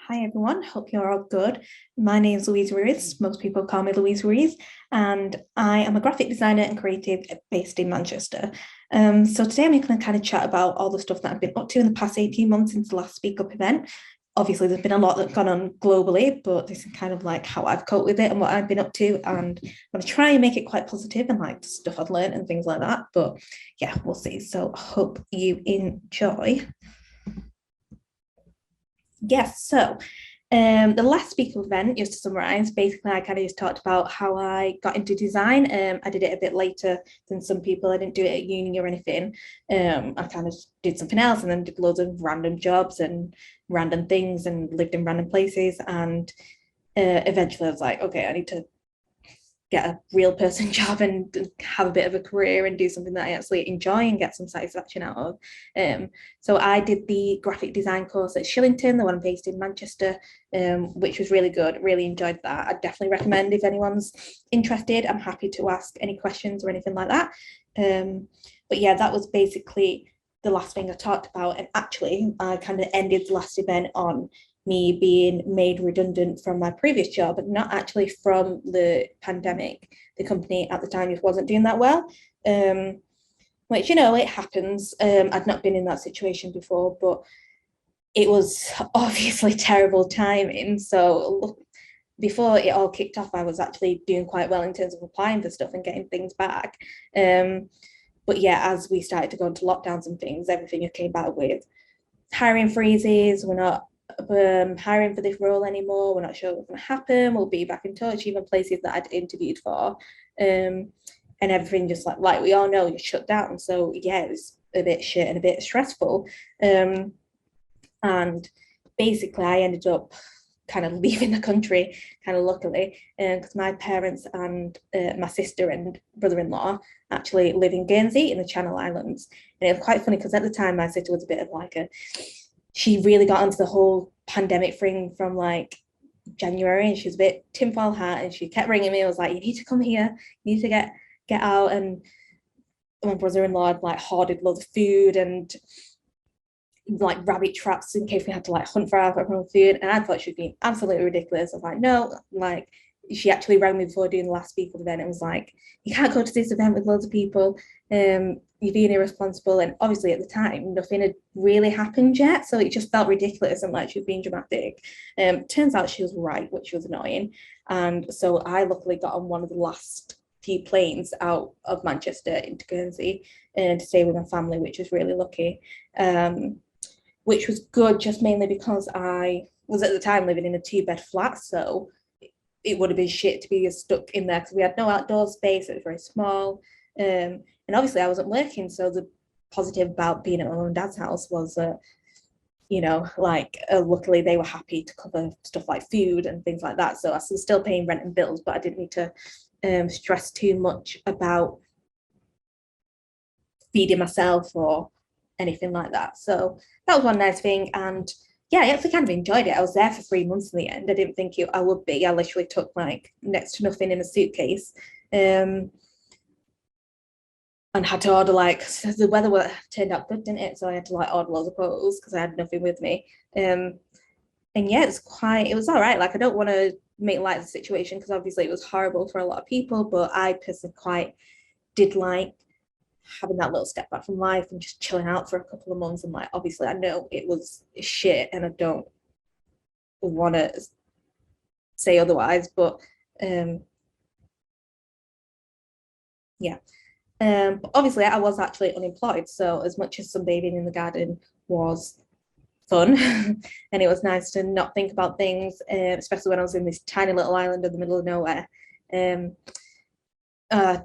Hi everyone, hope you're all good. My name is Louise Ruiz. Most people call me Louise Ruiz, and I am a graphic designer and creative based in Manchester. So today I'm going to kind of chat about all the stuff that I've been up to in the past 18 months since the last Speak Up event. Obviously, there's been a lot that's gone on globally, but this is kind of like how I've coped with it and what I've been up to. And I'm going to try and make it quite positive and like stuff I've learned and things like that. But yeah, we'll see. So hope you enjoy. Yes, so the last speaker event, just to summarize, basically I kind of just talked about how I got into design. I did it a bit later than some people. I didn't do it at uni or anything. I kind of did something else and then did loads of random jobs and random things and lived in random places. And eventually I was like, okay, I need to get a real person job and have a bit of a career and do something that I actually enjoy and get some satisfaction out of. So I did the graphic design course at Shillington, the one based in Manchester, which was really good. Really enjoyed that. I'd definitely recommend if anyone's interested. I'm happy to ask any questions or anything like that. But yeah, that was basically the last thing I talked about. And actually, I kind of ended the last event on me being made redundant from my previous job, but not actually from the pandemic. The company at the time just wasn't doing that well, which, you know, it happens. I'd not been in that situation before, but it was obviously terrible timing. So before it all kicked off, I was actually doing quite well in terms of applying for stuff and getting things back. But yeah, as we started to go into lockdowns and things, everything came back with hiring freezes. We're not hiring for this role anymore. We're not sure what's going to happen. We'll be back in touch. Even places that I'd interviewed for, and everything just like we all know, just shut down. So yeah, it was a bit shit and a bit stressful. And basically, I ended up kind of leaving the country, kind of luckily, because my parents and my sister and brother-in-law actually live in Guernsey in the Channel Islands. And it was quite funny because at the time my sister was a bit of like she really got into the whole pandemic thing from like January, and she was a bit tinfoil hat, and she kept ringing me. I was like, you need to come here, you need to get out. And my brother-in-law had like hoarded loads of food and like rabbit traps in case we had to like hunt for our food. And I thought she'd be absolutely ridiculous. I was like, no, like she actually rang me before doing the last speaker event and was like, you can't go to this event with loads of people. You're being irresponsible. And obviously at the time, nothing had really happened yet. So it just felt ridiculous and like she was being dramatic. Turns out she was right, which was annoying. And so I luckily got on one of the last few planes out of Manchester into Guernsey and to stay with my family, which was really lucky. Which was good, just mainly because I was at the time living in a 2-bed flat. So it would have been shit to be stuck in there because we had no outdoor space. It was very small. And obviously I wasn't working. So the positive about being at my mum and dad's house was that, you know, like luckily they were happy to cover stuff like food and things like that. So I was still paying rent and bills, but I didn't need to stress too much about feeding myself or anything like that. So that was one nice thing. And yeah, I actually kind of enjoyed it. I was there for 3 months in the end. I didn't think I would be. I literally took like next to nothing in a suitcase. And had to order like the weather turned out good, didn't it? So I had to like order loads of clothes because I had nothing with me. And yeah, it was all right. Like I don't want to make light of the situation because obviously it was horrible for a lot of people, but I personally quite did like having that little step back from life and just chilling out for a couple of months. And like obviously I know it was shit and I don't want to say otherwise, but yeah. But obviously I was actually unemployed, so as much as sunbathing in the garden was fun and it was nice to not think about things, especially when I was in this tiny little island in the middle of nowhere.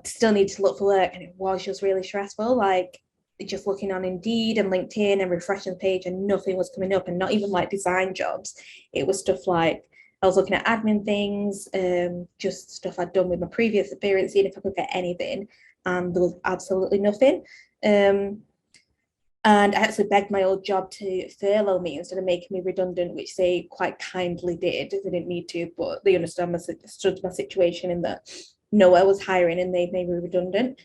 Still need to look for work, and it was just really stressful. Like just looking on Indeed and LinkedIn and refreshing the page, and nothing was coming up, and not even like design jobs. It was stuff like I was looking at admin things, just stuff I'd done with my previous experience, seeing if I could get anything, and there was absolutely nothing. And I actually begged my old job to furlough me instead of making me redundant, which they quite kindly did. They didn't need to, but they understood my situation in that nowhere was hiring and they made me redundant.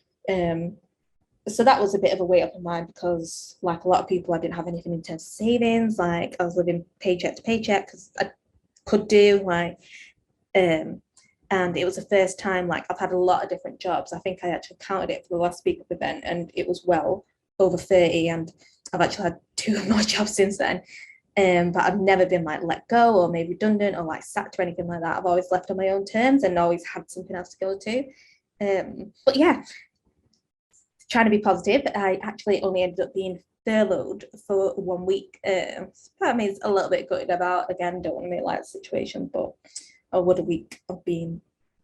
so that was a bit of a weight up in mind, because like a lot of people, I didn't have anything in terms of savings. Like I was living paycheck to paycheck because I could do like, and it was the first time, like I've had a lot of different jobs. I think I actually counted it for the last speaker event, and it was well over 30, and I've actually had 2 more jobs since then. But I've never been like let go or made redundant or like sacked or anything like that. I've always left on my own terms and always had something else to go to. But yeah, trying to be positive, I actually only ended up being furloughed for 1 week. Part of me is a little bit gutted about, again, don't want to make light of the situation, but would a week of being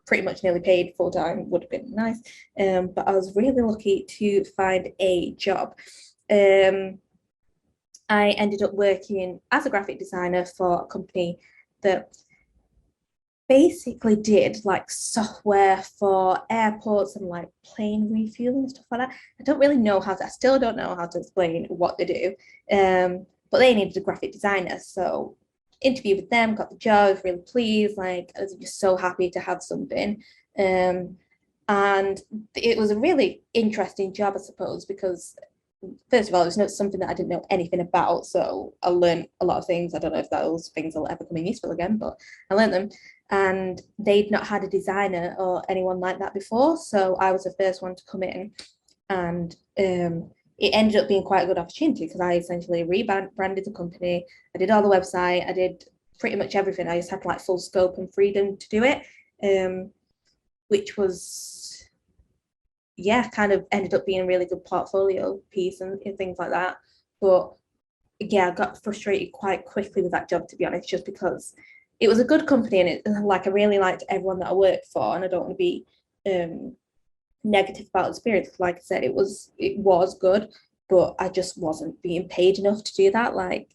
pretty much nearly paid full time would have been nice. But I was really lucky to find a job. I ended up working as a graphic designer for a company that basically did like software for airports and like plane refueling and stuff like that. I don't really know how to, I still don't know how to explain what they do. But they needed a graphic designer. So interviewed with them, got the job, was really pleased. Like I was just so happy to have something. And it was a really interesting job, I suppose, because first of all, it was not something that I didn't know anything about. So I learned a lot of things. I don't know if those things will ever come in useful again, but I learned them. And they'd not had a designer or anyone like that before. So I was the first one to come in. And it ended up being quite a good opportunity because I essentially rebranded the company. I did all the website. I did pretty much everything. I just had like full scope and freedom to do it, which was, yeah, kind of ended up being a really good portfolio piece and things like that. But yeah, I got frustrated quite quickly with that job, to be honest, just because it was a good company and it, like, I really liked everyone that I worked for, and I don't want to be negative about the experience. Like I said, it was good, but I just wasn't being paid enough to do that. Like,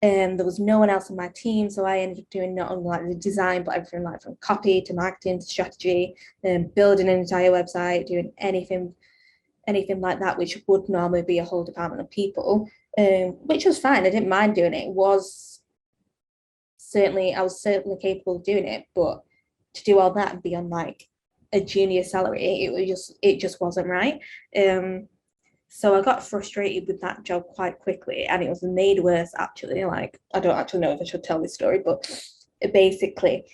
there was no one else on my team, so I ended up doing not only like the design, but everything like from copy to marketing to strategy, and building an entire website, doing anything like that, which would normally be a whole department of people, which was fine. I didn't mind doing it. I was certainly capable of doing it, but to do all that and be on like a junior salary, it just wasn't right. So I got frustrated with that job quite quickly, and it was made worse actually. Like, I don't actually know if I should tell this story, but basically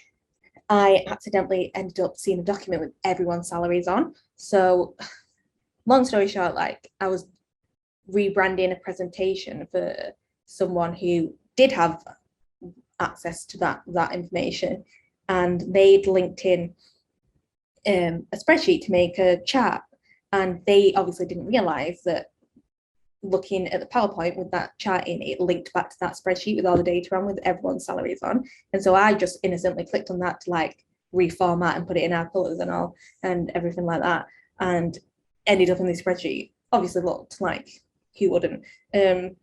I accidentally ended up seeing a document with everyone's salaries on. So long story short, like I was rebranding a presentation for someone who did have access to that information, and they'd linked in a spreadsheet to make a chart, and they obviously didn't realize that looking at the PowerPoint with that chart in, it linked back to that spreadsheet with all the data on, with everyone's salaries on. And so I just innocently clicked on that to like reformat and put it in our colors and all and everything like that, and ended up in the spreadsheet. Obviously looked like, who wouldn't? And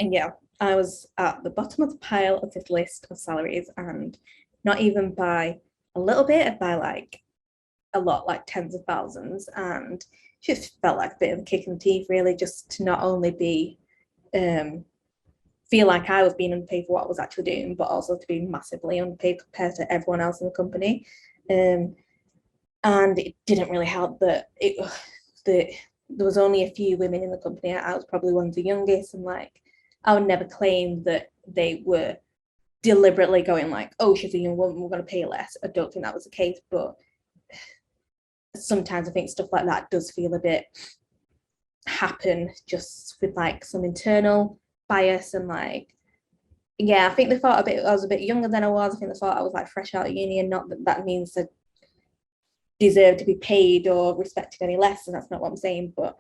yeah, I was at the bottom of the pile of this list of salaries, and not even by a little bit, by like a lot, like tens of thousands. And just felt like a bit of a kick in the teeth, really, just to not only be feel like I was being underpaid for what I was actually doing, but also to be massively underpaid compared to everyone else in the company. And it didn't really help that there was only a few women in the company. I was probably one of the youngest, and like I would never claim that they were deliberately going like, oh, she's a young woman, we're going to pay less. I don't think that was the case, but sometimes I think stuff like that does feel a bit happen just with like some internal bias. And like, yeah, I think they thought I was a bit younger than I was. I think they thought I was like fresh out of uni, and not that that means I deserve to be paid or respected any less, and that's not what I'm saying, but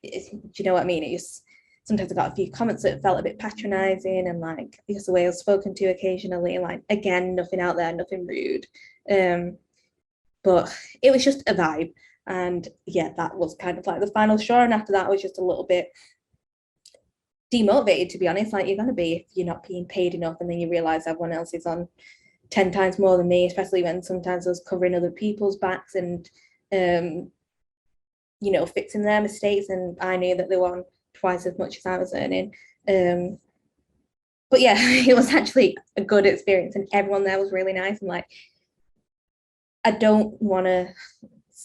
do you know what I mean? It just, sometimes I got a few comments that felt a bit patronizing, and like just the way I was spoken to occasionally, and like, again, nothing out there, nothing rude, but it was just a vibe. And yeah, that was kind of like the final straw, and after that I was just a little bit demotivated, to be honest. Like, you're going to be if you're not being paid enough, and then you realize everyone else is on 10 times more than me, especially when sometimes I was covering other people's backs and you know, fixing their mistakes, and I knew that they were on twice as much as I was earning. But yeah, it was actually a good experience, and everyone there was really nice. And like, I don't want to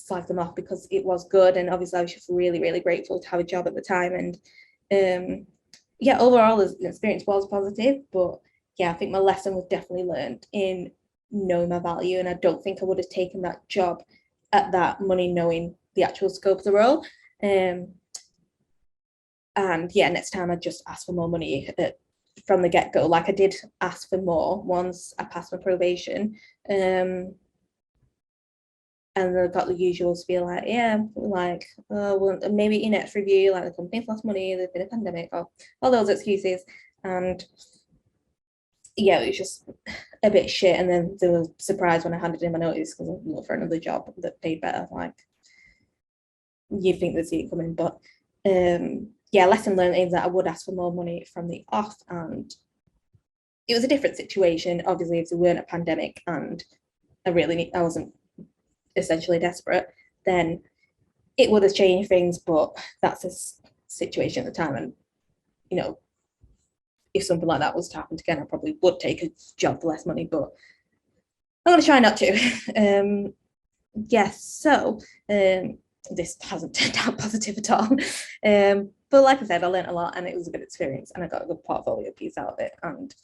slag them off because it was good, and obviously I was just really, really grateful to have a job at the time. And yeah, overall the experience was positive, but yeah, I think my lesson was definitely learned in knowing my value, and I don't think I would have taken that job at that money knowing the actual scope of the role. And yeah, next time I just ask for more money from the get-go. Like, I did ask for more once I passed my probation, and I got the usual spiel like, yeah, like, oh, well, maybe in next review, like the company's lost money, there's been a pandemic, or all those excuses. And yeah, it was just a bit shit. And then they were surprised when I handed in my notice because I looked for another job that paid better. Like, you think they'd see it coming, but yeah, lesson learned is that I would ask for more money from the off, and it was a different situation. Obviously, if there weren't a pandemic and I wasn't essentially desperate, then it would have changed things. But that's a situation at the time, and you know, if something like that was to happen again, I probably would take a job for less money. But I'm gonna try not to. Yes, so this hasn't turned out positive at all. But like I said, I learned a lot and it was a good experience, and I got a good portfolio piece out of it. And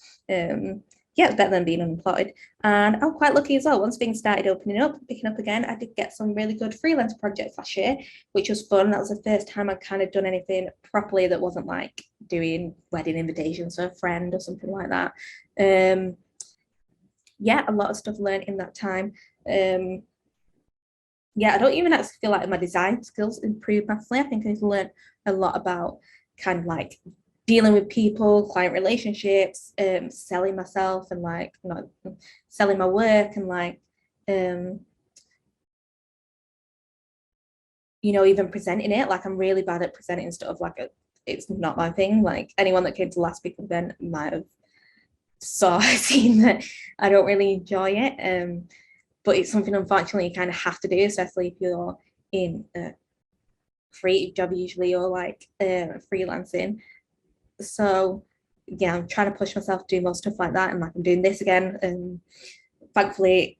yeah, it was better than being unemployed. And I'm quite lucky as well. Once things started opening up, picking up again, I did get some really good freelance projects last year, which was fun. That was the first time I'd kind of done anything properly that wasn't like doing wedding invitations for a friend or something like that. Yeah, a lot of stuff learned in that time. Yeah, I don't even actually feel like my design skills improved massively. I think I've learned a lot about kind of like dealing with people, client relationships, selling myself, and like not selling my work, and like you know, even presenting it. Like, I'm really bad at presenting stuff. Like, it's not my thing. Like, anyone that came to last week event might have seen that I don't really enjoy it. But it's something, unfortunately, you kind of have to do, especially if you're in a creative job usually, or like freelancing. So yeah, I'm trying to push myself to do more stuff like that, and like I'm doing this again. And thankfully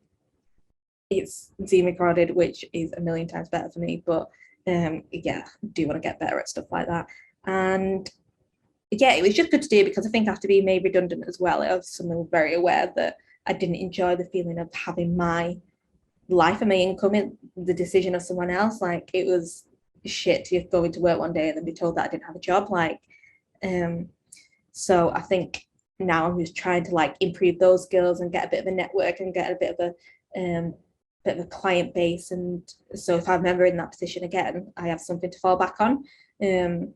it's Zoom recorded, which is a million times better for me. But yeah, I do want to get better at stuff like that. And yeah, it was just good to do, because I think after being made redundant as well, I was suddenly very aware that I didn't enjoy the feeling of having my life and my income in the decision of someone else. Like, it was shit to go into work one day and then be told that I didn't have a job. Like, so I think now I'm just trying to like improve those skills and get a bit of a network and get a bit of a client base. And so if I'm ever in that position again, I have something to fall back on. And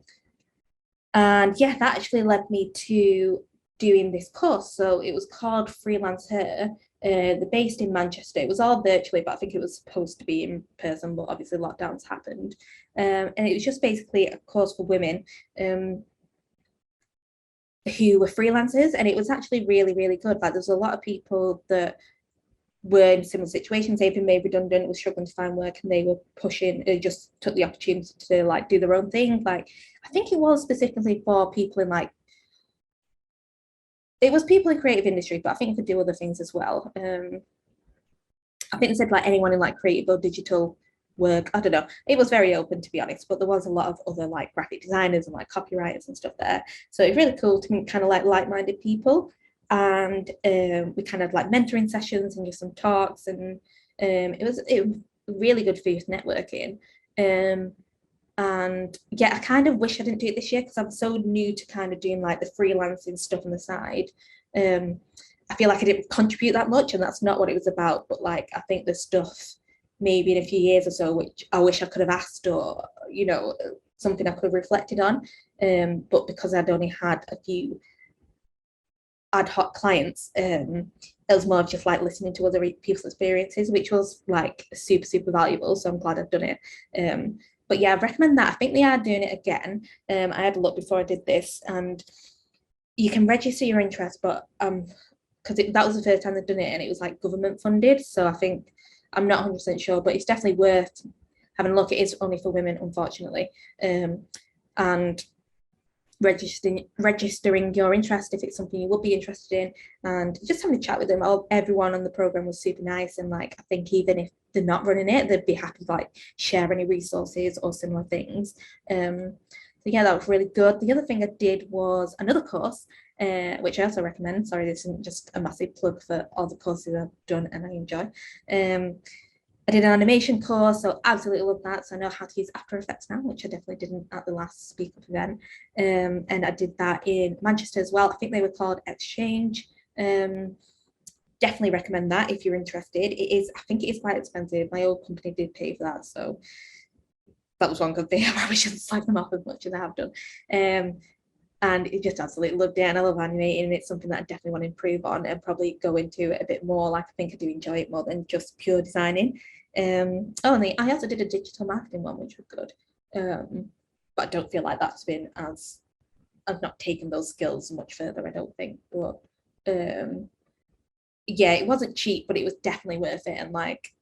yeah, that actually led me to doing this course. So it was called Freelance Her. They're based in Manchester. It was all virtually, but I think it was supposed to be in person, but obviously lockdowns happened. And it was just basically a course for women who were freelancers, and it was actually really, really good. Like, there's a lot of people that were in similar situations. They've been made redundant, were struggling to find work, and they were pushing, they just took the opportunity to like do their own thing. Like, I think it was specifically for people in like, it was people in creative industry, but I think you could do other things as well. I think they said like anyone in like creative or digital work. I don't know. It was very open, to be honest, but there was a lot of other like graphic designers and like copywriters and stuff there. So it's really cool to meet kind of like-minded people. And we kind of like mentoring sessions and just some talks, and it was really good for youth networking. And yeah, I kind of wish I didn't do it this year, because I'm so new to kind of doing like the freelancing stuff on the side. I feel like I didn't contribute that much, and that's not what it was about. But like, I think the stuff maybe in a few years or so, which I wish I could have asked, or you know, something I could have reflected on. But because I'd only had a few ad hoc clients, it was more of just like listening to other people's experiences, which was like super, super valuable. So I'm glad I've done it. But yeah, I recommend that. I think they are doing it again. I had a look before I did this, and you can register your interest, but because that was the first time they've done it, and it was like government funded. So I think, I'm not 100% sure, but it's definitely worth having a look. It is only for women, unfortunately. And registering your interest if it's something you would be interested in, and just having a chat with them. Everyone on the program was super nice, and like I think even if they're not running it, they'd be happy to like share any resources or similar things. So yeah, that was really good. The other thing I did was another course, which I also recommend. Sorry, this isn't just a massive plug for all the courses I've done and I enjoy. I did an animation course, so absolutely love that. So I know how to use After Effects now, which I definitely didn't at the last Speak Up event. And I did that in Manchester as well. I think they were called Exchange. Definitely recommend that if you're interested. It is, I think it is quite expensive. My old company did pay for that, so that was one good thing. I probably shouldn't slag them off as much as I have done. And it just absolutely loved it, and I love animating, and it's something that I definitely want to improve on and probably go into it a bit more. Like I think I do enjoy it more than just pure designing. And I also did a digital marketing one, which was good, but I don't feel like that's been as I've not taken those skills much further, I don't think. But yeah, it wasn't cheap, but it was definitely worth it. And like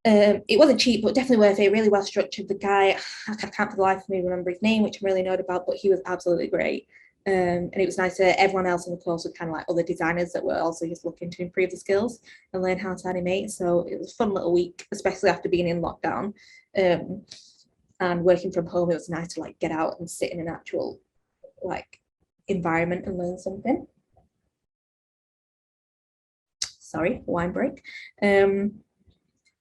it wasn't cheap, but definitely worth it. Really well structured. The guy, I can't for the life of me remember his name, which I'm really annoyed about, but he was absolutely great. And it was nice that everyone else in the course was kind of like other designers that were also just looking to improve the skills and learn how to animate. So it was a fun little week, especially after being in lockdown and working from home. It was nice to like get out and sit in an actual like environment and learn something. Sorry, wine break.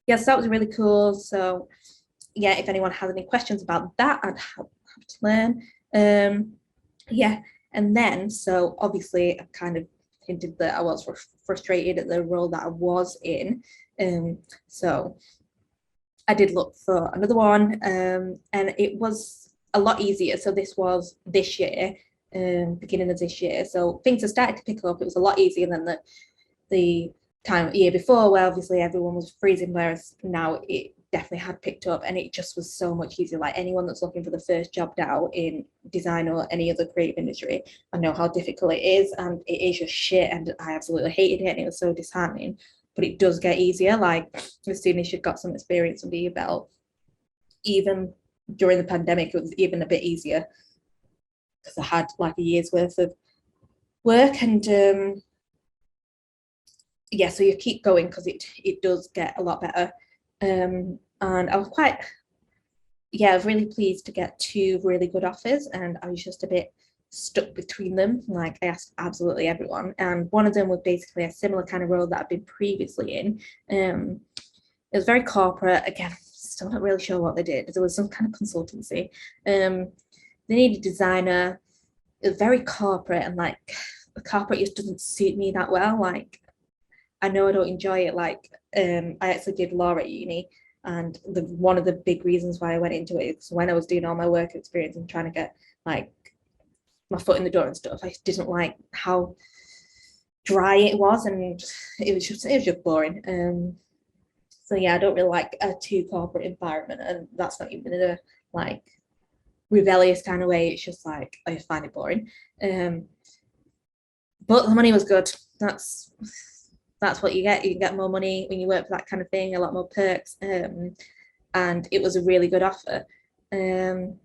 Yes, that was really cool. So yeah, if anyone has any questions about that, I'd have to learn. Yeah, and then so obviously I kind of hinted that I was frustrated at the role that I was in. So I did look for another one, and it was a lot easier. So this was this year, beginning of this year. So things have started to pick up. It was a lot easier than the time year before, where obviously everyone was freezing, whereas now it definitely had picked up, and it just was so much easier. Like anyone that's looking for the first job now in design or any other creative industry, I know how difficult it is, and it is just shit, and I absolutely hated it, and it was so disheartening. But it does get easier. Like as soon as you've got some experience under your belt, even during the pandemic, it was even a bit easier because I had like a year's worth of work. And yeah, so you keep going because it does get a lot better. And I was I was really pleased to get two really good offers, and I was just a bit stuck between them. Like I asked absolutely everyone, and one of them was basically a similar kind of role that I've been previously in. It was very corporate. Again, still not really sure what they did. There was some kind of consultancy. They needed a designer. It was very corporate, and like the corporate just doesn't suit me that well. Like I know I don't enjoy it. Like I actually did law at uni, and one of the big reasons why I went into it is when I was doing all my work experience and trying to get like my foot in the door and stuff, I didn't like how dry it was, and it was just boring. So yeah, I don't really like a too corporate environment, and that's not even in a like rebellious kind of way. It's just like I find it boring. But the money was good. That's what you get. You get more money when you work for that kind of thing, a lot more perks. And it was a really good offer. And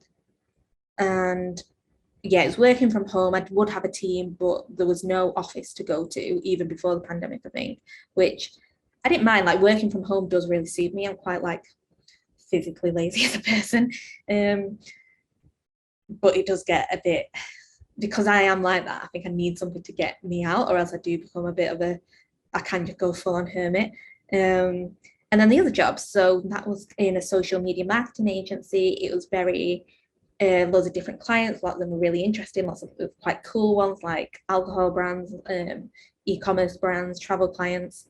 yeah, it's working from home. I would have a team, but there was no office to go to even before the pandemic, I think, which I didn't mind. Like working from home does really suit me. I'm quite like physically lazy as a person. But it does get a bit, because I am like that, I think I need something to get me out, or else I do become a bit of I can just go full on hermit. And then the other jobs, so that was in a social media marketing agency. It was very loads of different clients. A lot of them were really interesting. Lots of quite cool ones like alcohol brands, e-commerce brands, travel clients.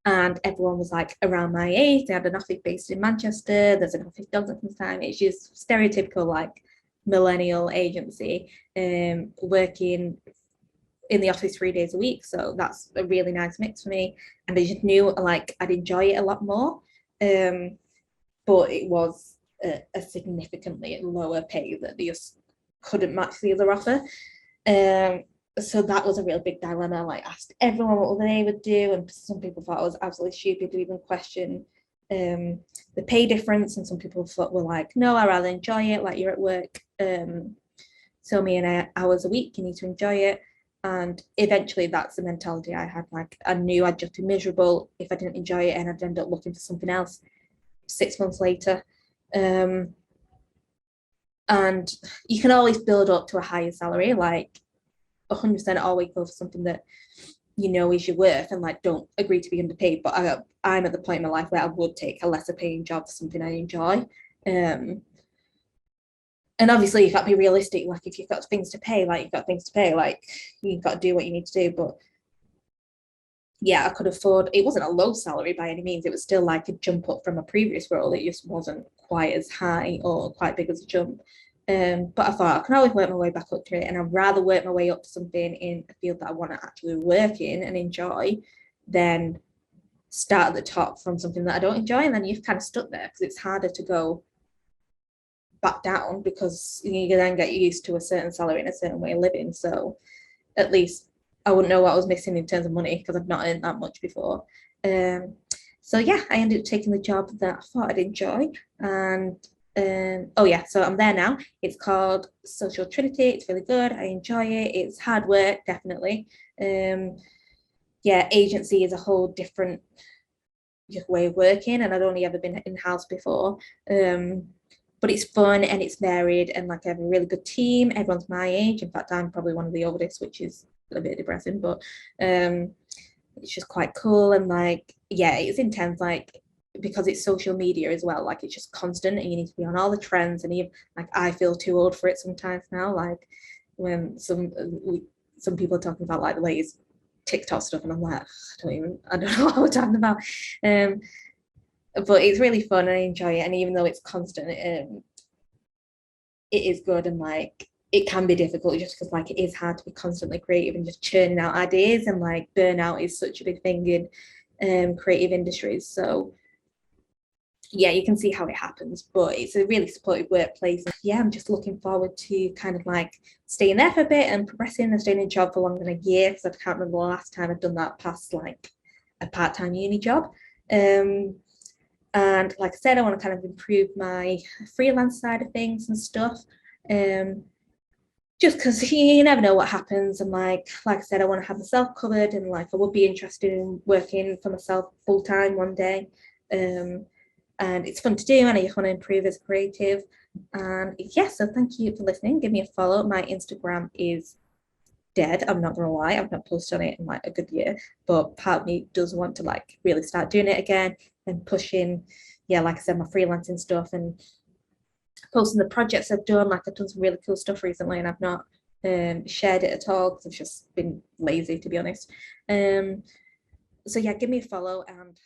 And everyone was like around my age. They had an office based in Manchester. There's an office Donington time. It's just stereotypical like millennial agency, working in the office 3 days a week. So that's a really nice mix for me. And I just knew like I'd enjoy it a lot more. But it was a significantly lower pay that they just couldn't match the other offer. So that was a real big dilemma. Like asked everyone what they would do, and some people thought I was absolutely stupid to even question the pay difference, and some people thought were like, no, I rather enjoy it, like you're at work so many hours a week, you need to enjoy it. And eventually that's the mentality I had. Like I knew I'd just be miserable if I didn't enjoy it, and I'd end up looking for something else 6 months later. And you can always build up to a higher salary, like 100% always go for something that you know is your worth, and like don't agree to be underpaid. But I'm at the point in my life where I would take a lesser paying job for something I enjoy. And obviously you've got to be realistic. Like if you've got things to pay, like you've got to do what you need to do. But yeah, I could afford, it wasn't a low salary by any means. It was still like a jump up from a previous role. It just wasn't quite as high or quite big as a jump. But I thought I can always work my way back up to it, and I'd rather work my way up to something in a field that I want to actually work in and enjoy than start at the top from something that I don't enjoy, and then you've kind of stuck there because it's harder to go back down because you then get used to a certain salary and a certain way of living. So at least I wouldn't know what I was missing in terms of money because I've not earned that much before. So yeah, I ended up taking the job that I thought I'd enjoy. And oh yeah, so I'm there now. It's called Social Trinity. It's really good. I enjoy it. It's hard work, definitely. Yeah, agency is a whole different way of working, and I'd only ever been in-house before. But it's fun and it's varied, and like I have a really good team. Everyone's my age. In fact, I'm probably one of the oldest, which is a bit depressing, but it's just quite cool. And like, yeah, it's intense, like because it's social media as well, like it's just constant and you need to be on all the trends. And even like I feel too old for it sometimes now, like when some people are talking about like the latest TikTok stuff, and I'm like, I don't know what we're talking about. But it's really fun and I enjoy it. And even though it's constant, it is good. And like it can be difficult just because like it is hard to be constantly creative and just churning out ideas, and like burnout is such a big thing in creative industries. So yeah, you can see how it happens, but it's a really supportive workplace. Yeah, I'm just looking forward to kind of like staying there for a bit and progressing and staying in a job for longer than a year, because I can't remember the last time I've done that past like a part-time uni job. And like I said, I want to kind of improve my freelance side of things and stuff. Just because you never know what happens. And like I said, I want to have myself covered, and like I would be interested in working for myself full time one day. And it's fun to do, and I just want to improve as a creative. And yeah, so thank you for listening. Give me a follow. My Instagram is dead. I'm not gonna lie, I've not posted on it in like a good year, but part of me does want to like really start doing it again and pushing, yeah, like I said, my freelancing stuff and posting the projects I've done. Like I've done some really cool stuff recently, and I've not shared it at all because I've just been lazy, to be honest. So yeah, give me a follow, and